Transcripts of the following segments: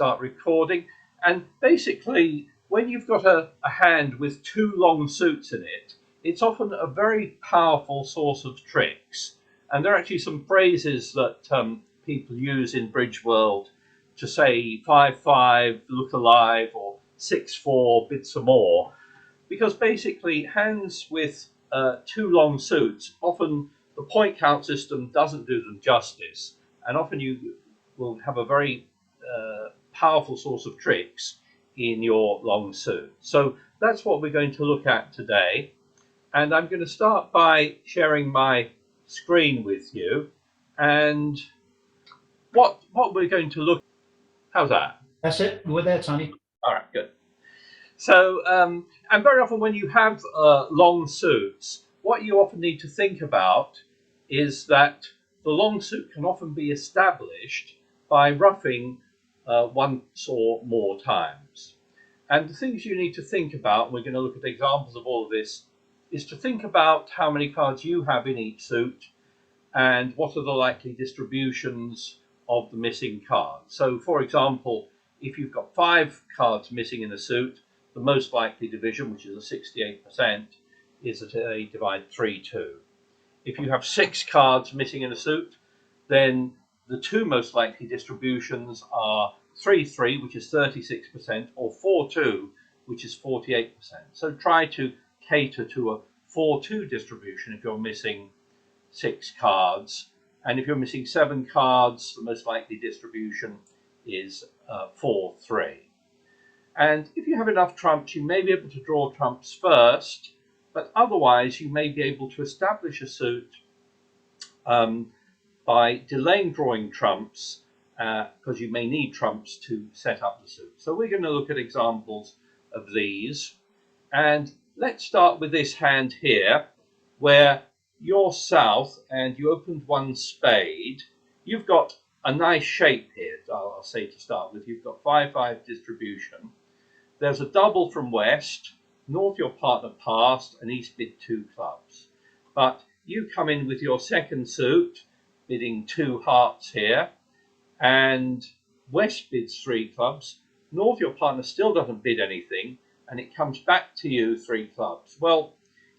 start recording. And basically, when you've got a hand with two long suits in it, it's often a very powerful source of tricks. And there are actually some phrases that people use in bridge world to say 5-5, look alive, or 6-4, bid some more. Because basically, hands with two long suits, often the point count system doesn't do them justice. And often you will have a very powerful source of tricks in your long suit. So that's what we're going to look at today. And I'm going to start by sharing my screen with you. And what we're going to look at. How's that? That's it. We're there, Tony. All right, good. So, and very often when you have long suits, what you often need to think about is that the long suit can often be established by ruffing once or more times. And the things you need to think about, and we're going to look at examples of all of this, is to think about how many cards you have in each suit and what are the likely distributions of the missing cards. So, for example, if you've got 5 cards missing in a suit, the most likely division, which is a 68%, is that they divide 3-2. If you have 6 cards missing in a suit, then the two most likely distributions are 3-3, which is 36%, or 4-2, which is 48%. So try to cater to a 4-2 distribution if you're missing 6 cards. And if you're missing 7 cards, the most likely distribution is 4-3. And if you have enough trumps, you may be able to draw trumps first, but otherwise you may be able to establish a suit by delaying drawing trumps, because you may need trumps to set up the suit. So we're going to look at examples of these. And let's start with this hand here, where you're south and you opened one spade. You've got a nice shape here, I'll say to start with. You've got 5-5 distribution. There's a double from west, north your partner passed, and east bid 2 clubs. But you come in with your second suit, bidding 2 hearts here, and west bids 3 clubs. North your partner still doesn't bid anything, and it comes back to you 3 clubs. Well,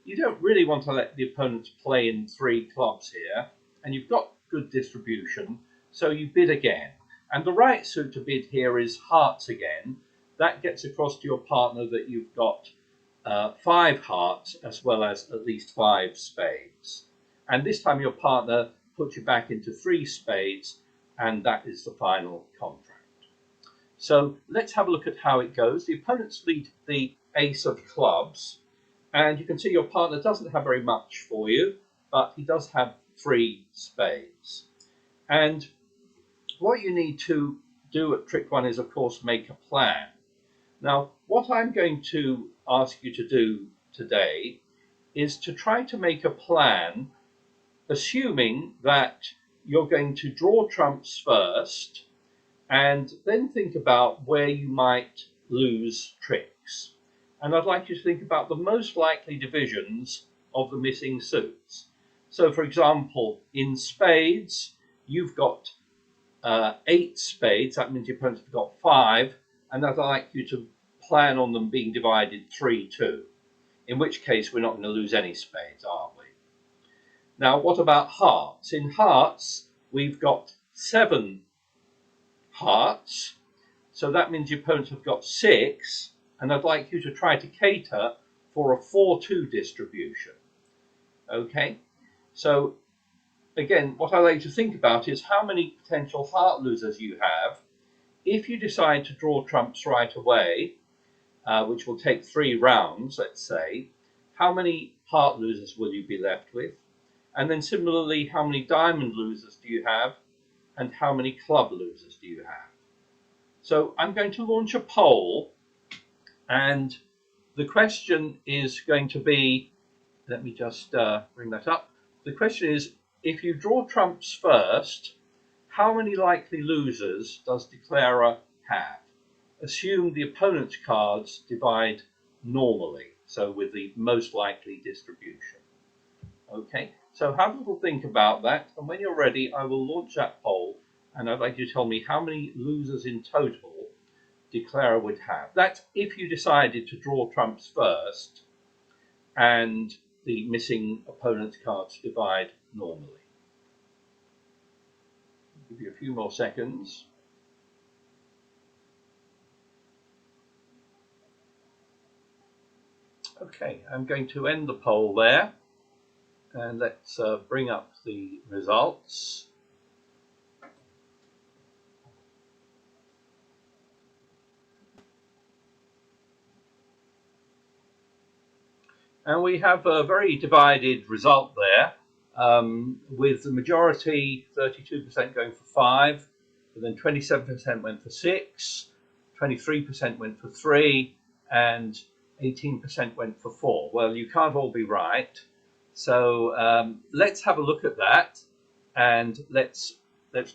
you don't really want to let the opponents play in 3 clubs here, and you've got good distribution, so you bid again. And the right suit to bid here is hearts again. That gets across to your partner that you've got 5 hearts as well as at least 5 spades. And this time your partner puts you back into 3 spades, and that is the final contract. So let's have a look at how it goes. The opponents lead the ace of clubs, and you can see your partner doesn't have very much for you, but he does have 3 spades. And what you need to do at trick 1 is, of course, make a plan. Now, what I'm going to ask you to do today is to try to make a plan, assuming that you're going to draw trumps first, and then think about where you might lose tricks. And I'd like you to think about the most likely divisions of the missing suits. So, for example, in spades, you've got 8 spades. That means your opponents have got 5, and I'd like you to plan on them being divided 3-2, in which case we're not going to lose any spades, are we? Now, what about hearts? In hearts, we've got 7 hearts, so that means your opponents have got 6, and I'd like you to try to cater for a 4-2 distribution. Okay, so again, what I'd like you to think about is how many potential heart losers you have. If you decide to draw trumps right away, which will take 3 rounds, let's say, how many heart losers will you be left with? And then similarly, how many diamond losers do you have? And how many club losers do you have? So I'm going to launch a poll, and the question is going to be, let me just bring that up. The question is, if you draw trumps first, how many likely losers does declarer have? Assume the opponent's cards divide normally, so with the most likely distribution. Okay, so have a little think about that, and when you're ready, I will launch that poll, and I'd like you to tell me how many losers in total declarer would have. That's if you decided to draw trumps first and the missing opponent's cards divide normally. I'll give you a few more seconds. Okay, I'm going to end the poll there, and let's bring up the results. And we have a very divided result there, with the majority, 32% going for 5, but then 27% went for 6, 23% went for 3, and 18% went for 4. Well, you can't all be right. So let's have a look at that, and let's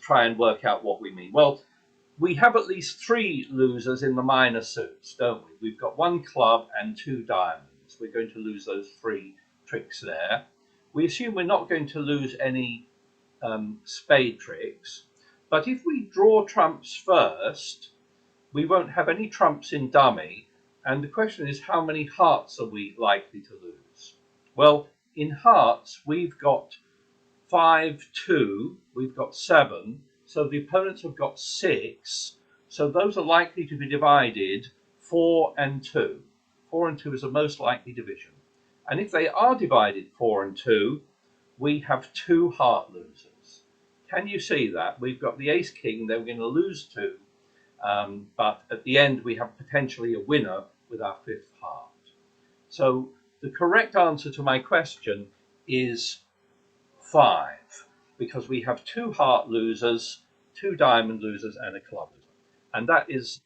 try and work out what we mean. Well, we have at least 3 losers in the minor suits, don't we? We've got 1 club and 2 diamonds. We're going to lose those 3 tricks there. We assume we're not going to lose any spade tricks, but if we draw trumps first, we won't have any trumps in dummy, and the question is, how many hearts are we likely to lose? Well, in hearts, we've got 5, 2, we've got 7, so the opponents have got 6, so those are likely to be divided 4 and 2. 4 and 2 is the most likely division. And if they are divided 4 and 2, we have 2 heart losers. Can you see that? We've got the ace king, then we're going to lose 2, but at the end we have potentially a winner with our 5th heart. So the correct answer to my question is 5, because we have 2 heart losers, 2 diamond losers, and a club loser. And that is,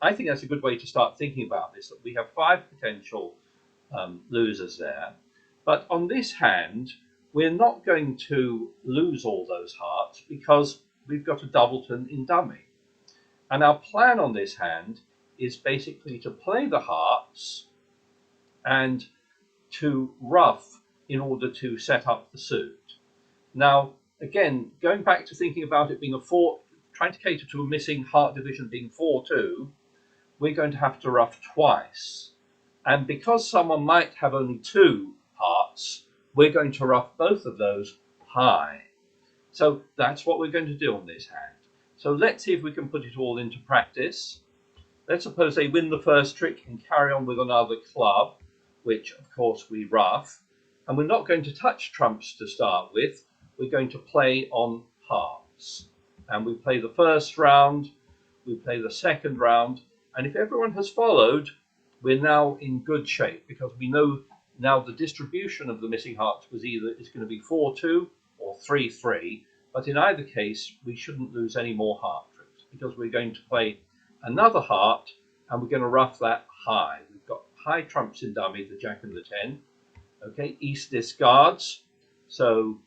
I think that's a good way to start thinking about this, that we have 5 potential losers there. But on this hand, we're not going to lose all those hearts because we've got a doubleton in dummy. And our plan on this hand is basically to play the hearts and to ruff in order to set up the suit. Now, again, going back to thinking about it being a 4, trying to cater to a missing heart division being 4-2, we're going to have to ruff twice. And because someone might have only 2 hearts, we're going to ruff both of those high. So that's what we're going to do on this hand. So let's see if we can put it all into practice. Let's suppose they win the first trick and carry on with another club, which of course we ruff. And we're not going to touch trumps to start with. We're going to play on hearts. And we play the first round, we play the second round, and if everyone has followed, we're now in good shape, because we know now the distribution of the missing hearts was either is going to be 4-2 or 3-3, but in either case we shouldn't lose any more heart tricks, because we're going to play another heart and we're going to ruff that high. We've got high trumps in dummy, the jack and the 10. Okay, East discards, so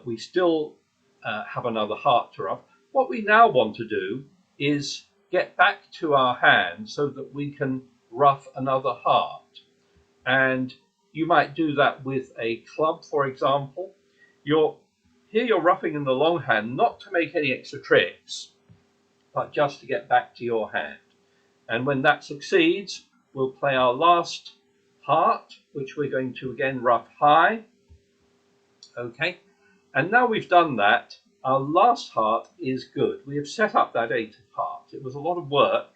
we still have another heart to ruff. What we now want to do is get back to our hand so that we can ruff another heart. And you might do that with a club, for example. Here you're ruffing in the long hand, not to make any extra tricks, but just to get back to your hand. And when that succeeds, we'll play our last heart, which we're going to again ruff high. Okay, and now we've done that, our last heart is good. We have set up that 8 of hearts. It was a lot of work,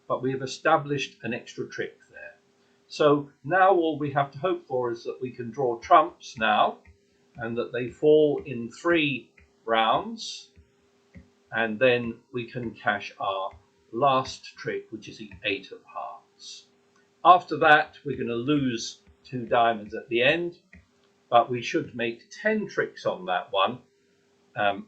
but we have established an extra trick there. So now all we have to hope for is that we can draw trumps now, and that they fall in 3 rounds, and then we can cash our last trick, which is the 8 of hearts. After that, we're going to lose 2 diamonds at the end, but we should make 10 tricks on that one.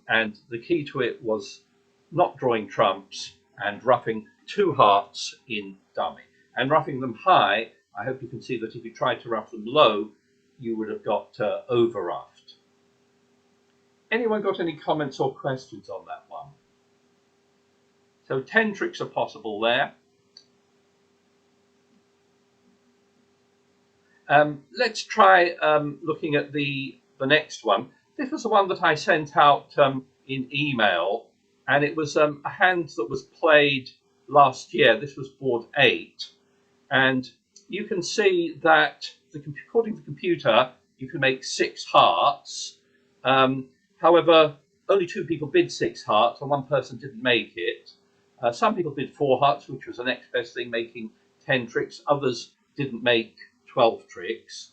And the key to it was not drawing trumps and ruffing 2 hearts in dummy. And ruffing them high, I hope you can see that if you tried to ruff them low, you would have got over-ruffed. Anyone got any comments or questions on that one? So 10 tricks are possible there. Let's try looking at the next one. This was the one that I sent out in email, and it was a hand that was played last year. This was board 8, and you can see that according to the computer, you can make 6 hearts. However, only 2 people bid 6 hearts, and 1 person didn't make it. Some people bid 4 hearts, which was the next best thing, making 10 tricks. Others didn't make 12 tricks.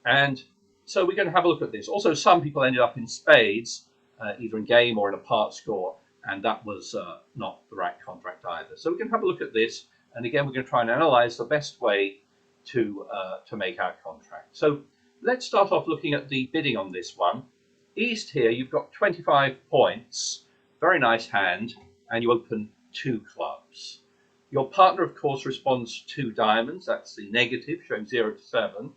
And so we're going to have a look at this. Also, some people ended up in spades, either in game or in a part score, and that was not the right contract either. So we're going to have a look at this, and again, we're going to try and analyze the best way to make our contract. So let's start off looking at the bidding on this one. East here, you've got 25 points, very nice hand, and you open 2 clubs. Your partner, of course, responds 2 diamonds. That's the negative, showing 0 to 7.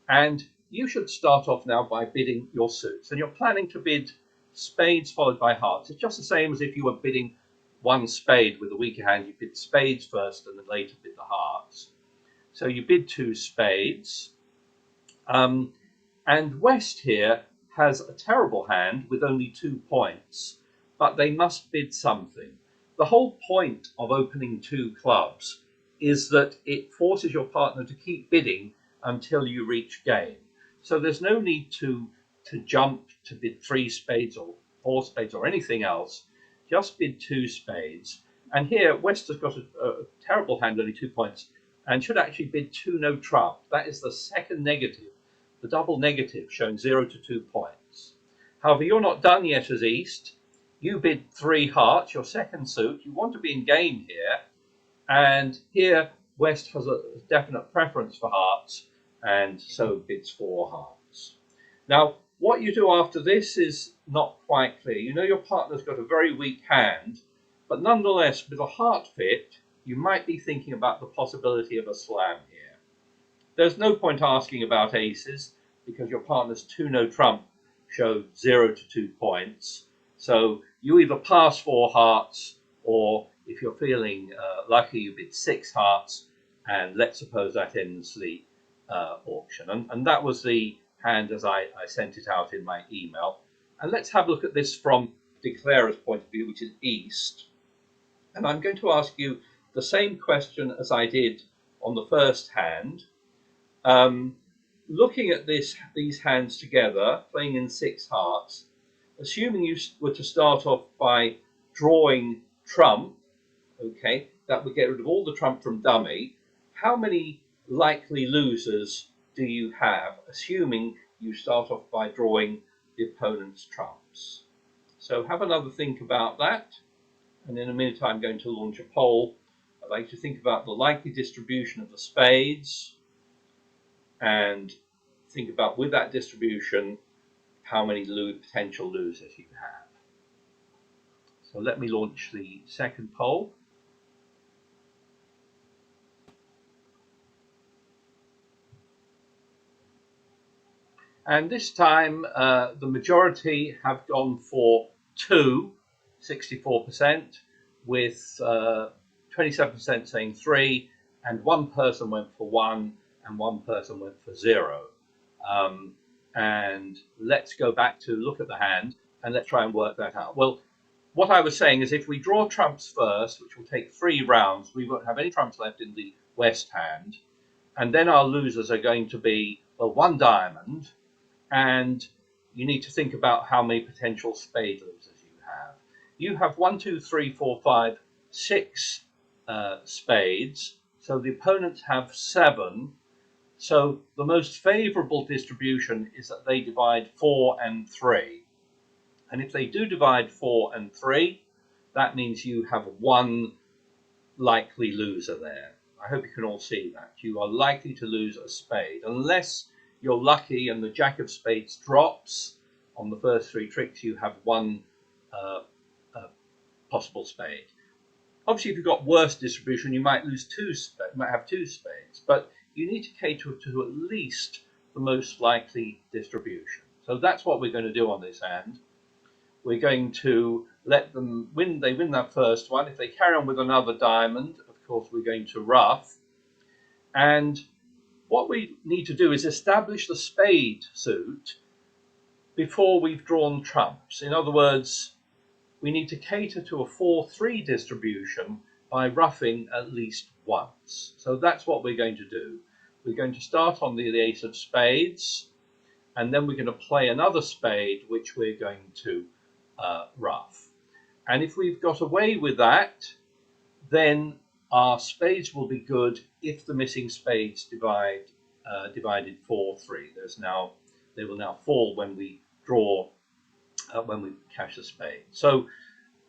And you should start off now by bidding your suits. And you're planning to bid spades followed by hearts. It's just the same as if you were bidding 1 spade with a weaker hand. You bid spades first and then later bid the hearts. So you bid 2 spades. And West here has a terrible hand with only 2 points, but they must bid something. The whole point of opening 2 clubs is that it forces your partner to keep bidding until you reach game. So there's no need to jump to bid 3 spades or 4 spades or anything else. Just bid 2 spades. And here West has got a terrible hand, only 2 points, and should actually bid 2 no trump. That is the second negative, the double negative, showing 0 to 2 points. However, you're not done yet as East. You bid 3 hearts, your second suit. You want to be in game here, and here West has a definite preference for hearts, and so bids 4 hearts. Now, what you do after this is not quite clear. You know your partner's got a very weak hand, but nonetheless, with a heart fit, you might be thinking about the possibility of a slam here. There's no point asking about aces, because your partner's 2 no trump showed 0 to 2 points. So you either pass 4 hearts, or if you're feeling lucky, you bid 6 hearts, and let's suppose that ends the auction. And that was the hand as I sent it out in my email. And let's have a look at this from declarer's point of view, which is East. And I'm going to ask you the same question as I did on the first hand. Looking at these hands together, playing in 6 hearts, assuming you were to start off by drawing trump, okay, that would get rid of all the trump from dummy. How many likely losers do you have, assuming you start off by drawing the opponent's trumps? So have another think about that, and in a minute I'm going to launch a poll. I'd like to think about the likely distribution of the spades, and think about, with that distribution, how many potential losers you have. So let me launch the second poll. And this time, the majority have gone for 2, 64%, with 27% saying 3, and 1 person went for 1, and 1 person went for 0. And let's go back to look at the hand, and let's try and work that out. Well, what I was saying is if we draw trumps first, which will take 3 rounds, we won't have any trumps left in the West hand. And then our losers are going to be, well, 1 diamond, and you need to think about how many potential spade losers you have. You have 1, 2, 3, 4, 5, 6 spades, so the opponents have 7. So the most favorable distribution is that they divide 4 and 3. And if they do divide 4 and 3, that means you have 1 likely loser there. I hope you can all see that. You are likely to lose a spade, unless you're lucky and the jack of spades drops. On the first 3 tricks, you have 1 possible spade. Obviously, if you've got worse distribution, you might lose 2 spades, might have 2 spades, but you need to cater to at least the most likely distribution. So that's what we're going to do on this hand. We're going to let them win. They win that first one. If they carry on with another diamond, of course, we're going to ruff. And what we need to do is establish the spade suit before we've drawn trumps. In other words, we need to cater to a 4-3 distribution by ruffing at least once. So that's what we're going to do. We're going to start on the ace of spades, and then we're going to play another spade, which we're going to ruff. And if we've got away with that, then our spades will be good if the missing spades divided 4-3. They will now fall when we draw, when we cash a spade. So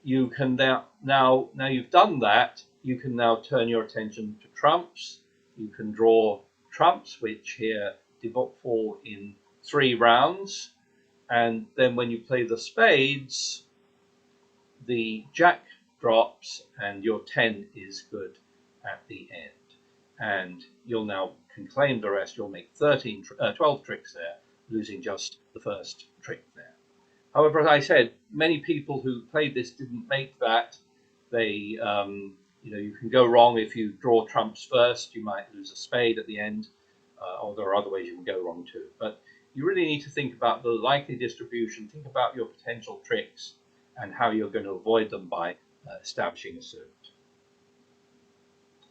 you can now you've done that, you can now turn your attention to trumps. You can draw trumps, which here fall in 3 rounds, and then when you play the spades, the jack drops and your 10 is good at the end, and you'll now can claim the rest. You'll make 12 tricks there, losing just the first trick there. However, as I said, many people who played this didn't make that. They you can go wrong if you draw trumps first. You might lose a spade at the end, or there are other ways you can go wrong too. But you really need to think about the likely distribution, think about your potential tricks, and how you're going to avoid them by establishing a suit.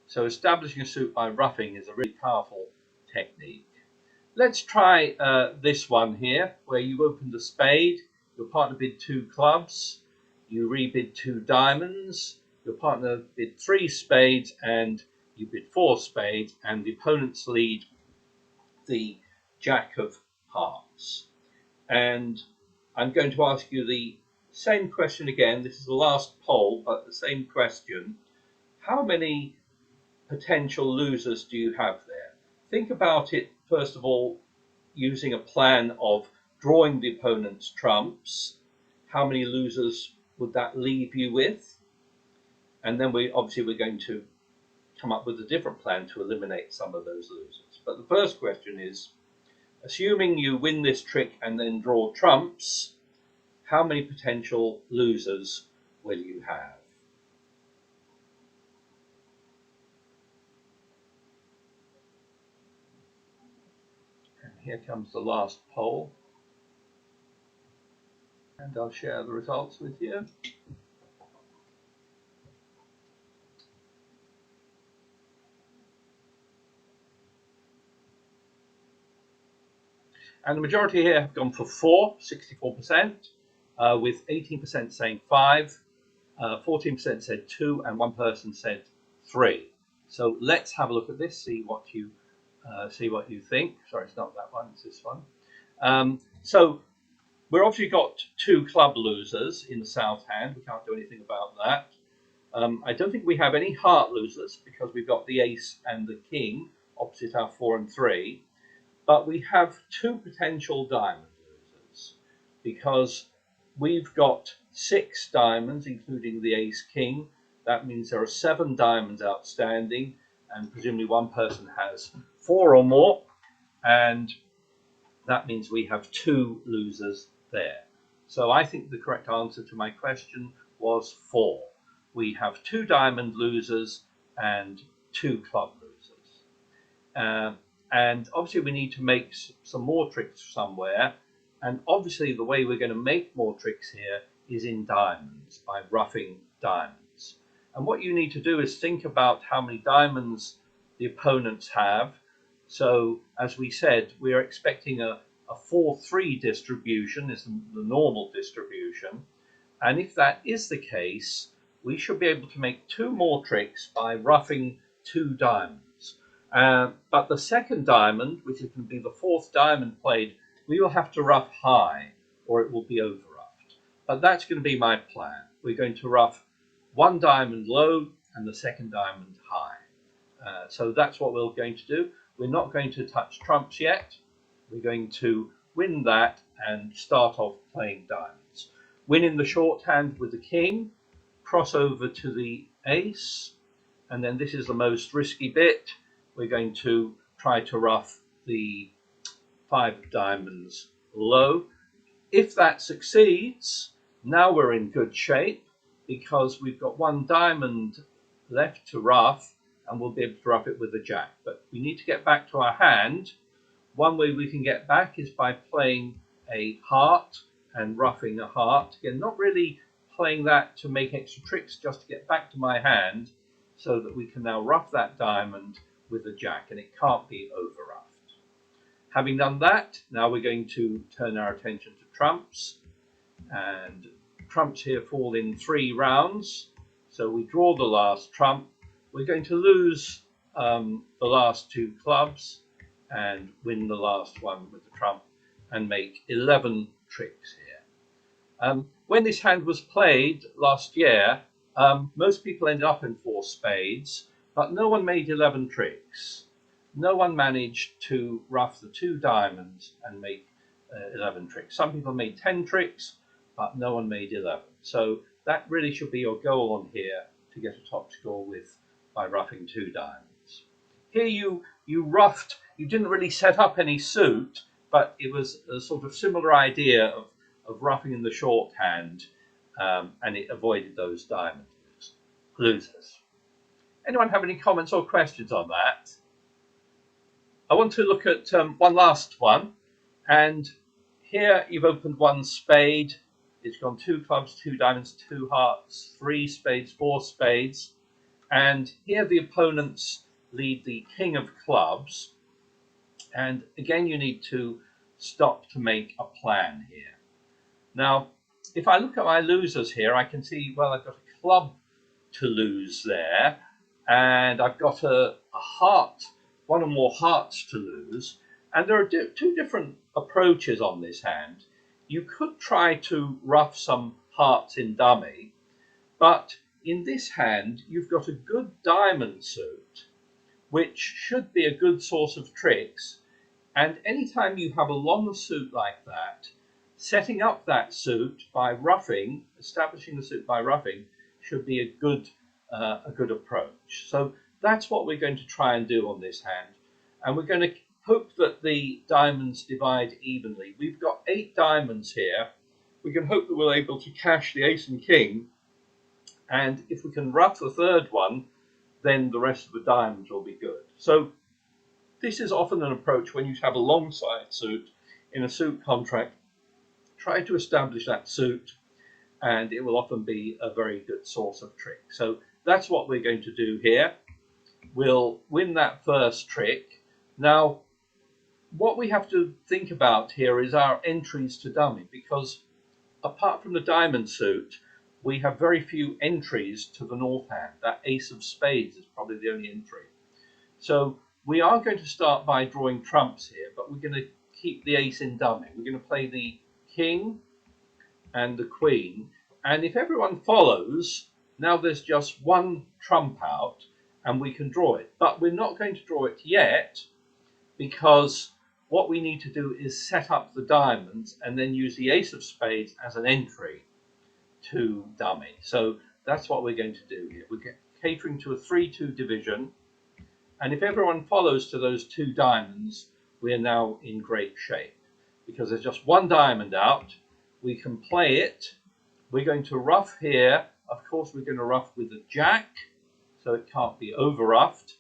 So establishing a suit by ruffing is a really powerful technique. Let's try this one here, where you opened a spade, your partner bid 2 clubs, you rebid 2 diamonds, your partner bid 3 spades, and you bid 4 spades, and the opponents lead the jack of hearts. And I'm going to ask you the same question again. This is the last poll, but the same question. How many potential losers do you have there? Think about it, first of all, using a plan of drawing the opponent's trumps. How many losers would that leave you with? And then we're going to come up with a different plan to eliminate some of those losers. But the first question is, assuming you win this trick and then draw trumps, how many potential losers will you have? And here comes the last poll. And I'll share the results with you. And the majority here have gone for 4, 64%, with 18% saying 5, 14% said 2, and 1 person said 3. So let's have a look at this, see what you think. Sorry, it's not that one, it's this one. So we've obviously got 2 club losers in the south hand. We can't do anything about that. I don't think we have any heart losers because we've got the ace and the king opposite our 4 and 3. But we have 2 potential diamond losers because we've got 6 diamonds, including the ace king. That means there are 7 diamonds outstanding, and presumably 1 person has 4 or more, and that means we have 2 losers there. So I think the correct answer to my question was 4. We have 2 diamond losers and 2 club losers. And obviously we need to make some more tricks somewhere. And obviously the way we're going to make more tricks here is in diamonds, by ruffing diamonds. And what you need to do is think about how many diamonds the opponents have. So as we said, we are expecting a 4-3 distribution is the normal distribution. And if that is the case, we should be able to make 2 more tricks by ruffing 2 diamonds. But the second diamond, which is going to be the 4th diamond played, we will have to ruff high or it will be over-ruffed. But that's going to be my plan. We're going to ruff 1 diamond low and the 2nd diamond high. So that's what we're going to do. We're not going to touch trumps yet. We're going to win that and start off playing diamonds. Win in the shorthand with the king, cross over to the ace, and then this is the most risky bit. We're going to try to ruff the 5 of diamonds low. If that succeeds, now we're in good shape because we've got 1 diamond left to ruff and we'll be able to ruff it with the jack. But we need to get back to our hand. One way we can get back is by playing a heart and ruffing a heart. Again, not really playing that to make extra tricks, just to get back to my hand. so that we can now ruff that diamond with a jack, and it can't be over ruffed. Having done that, now we're going to turn our attention to trumps, and trumps here fall in 3 rounds. So we draw the last trump. We're going to lose the last 2 clubs and win the last one with the trump and make 11 tricks here. When this hand was played last year, most people ended up in 4 spades, but no one made 11 tricks. No one managed to ruff the 2 diamonds and make 11 tricks. Some people made 10 tricks, but no one made 11. So that really should be your goal on here, to get a top score with by ruffing 2 diamonds. Here you ruffed, you didn't really set up any suit, but it was a sort of similar idea of ruffing in the shorthand, and it avoided those diamond losers. Anyone have any comments or questions on that? I want to look at one last one, and here you've opened 1 spade. It's gone 2 clubs, 2 diamonds, 2 hearts, 3 spades, 4 spades, and here the opponents lead the king of clubs, and again you need to stop to make a plan here. Now, if I look at my losers here, I can see, well, I've got a club to lose there, and I've got a heart, 1 or more hearts to lose, and there are 2 different approaches on this hand. You could try to ruff some hearts in dummy, but in this hand you've got a good diamond suit, which should be a good source of tricks, and anytime you have a long suit like that, setting up that suit by ruffing, establishing the suit by ruffing, should be a good approach. So that's what we're going to try and do on this hand, and we're going to hope that the diamonds divide evenly. We've got 8 diamonds here. We can hope that we're able to cash the ace and king, and if we can ruff the 3rd one, then the rest of the diamonds will be good. So this is often an approach when you have a long side suit in a suit contract. Try to establish that suit, and it will often be a very good source of trick. So that's what we're going to do here. We'll win that first trick. Now, what we have to think about here is our entries to dummy, because apart from the diamond suit, we have very few entries to the north hand. That ace of spades is probably the only entry. So we are going to start by drawing trumps here, but we're going to keep the ace in dummy. We're going to play the king and the queen, and if everyone follows, now there's just 1 trump out and we can draw it. But we're not going to draw it yet, because what we need to do is set up the diamonds and then use the ace of spades as an entry to dummy. So that's what we're going to do here. We're catering to a 3-2 division, and if everyone follows to those 2 diamonds, we are now in great shape, because there's just 1 diamond out. We can play it. We're going to ruff here. Of course, we're going to ruff with a jack, so it can't be over ruffed,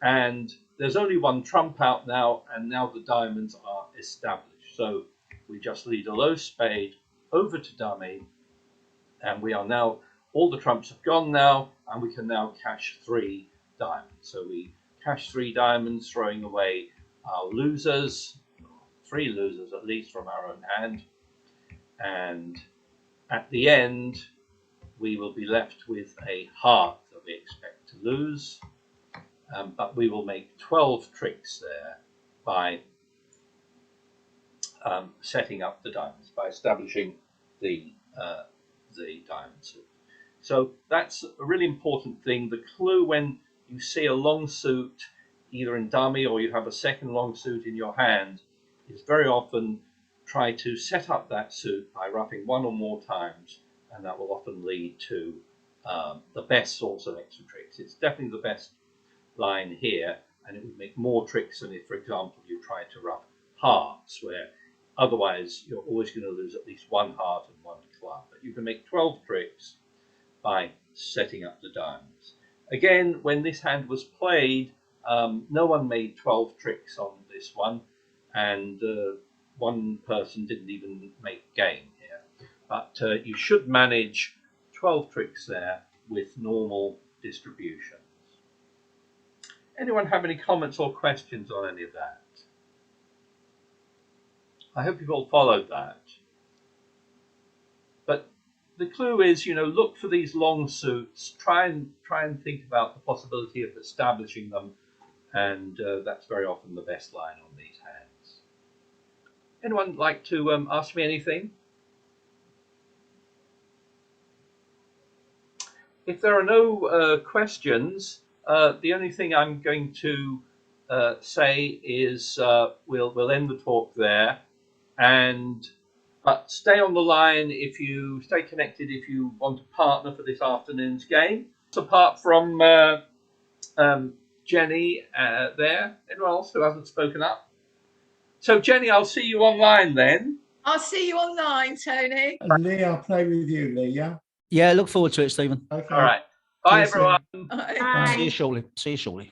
and there's only 1 trump out now, and now the diamonds are established. So we just lead a low spade over to dummy, and we are now, all the trumps have gone now, and we can now cash 3 diamonds. So we cash 3 diamonds, throwing away our losers, 3 losers at least from our own hand, and at the end we will be left with a heart that we expect to lose. But we will make 12 tricks there by setting up the diamonds, by establishing the diamond suit. So that's a really important thing. The clue when you see a long suit, either in dummy or you have a second long suit in your hand, is very often try to set up that suit by ruffing 1 or more times, and that will often lead to the best source of extra tricks. It's definitely the best line here, and it would make more tricks than if, for example, you tried to ruff hearts, where otherwise you're always going to lose at least 1 heart and 1 club. But you can make 12 tricks by setting up the diamonds. Again, when this hand was played, no one made 12 tricks on this one, and 1 person didn't even make game here. But you should manage 12 tricks there with normal distributions. Anyone have any comments or questions on any of that? I hope you've all followed that. But the clue is, look for these long suits. Try and think about the possibility of establishing them, and that's very often the best line on these hands. Anyone like to ask me anything? If there are no questions, the only thing I'm going to say is we'll end the talk there, but stay on the line stay connected if you want to partner for this afternoon's game. Apart from Jenny there, anyone else who hasn't spoken up? So Jenny, I'll see you online then. I'll see you online, Tony. And Lee, I'll play with you, Lee, yeah? Yeah, look forward to it, Stephen. Okay. All right. Bye, See you soon. everyone. Bye. Bye. See you shortly. See you shortly.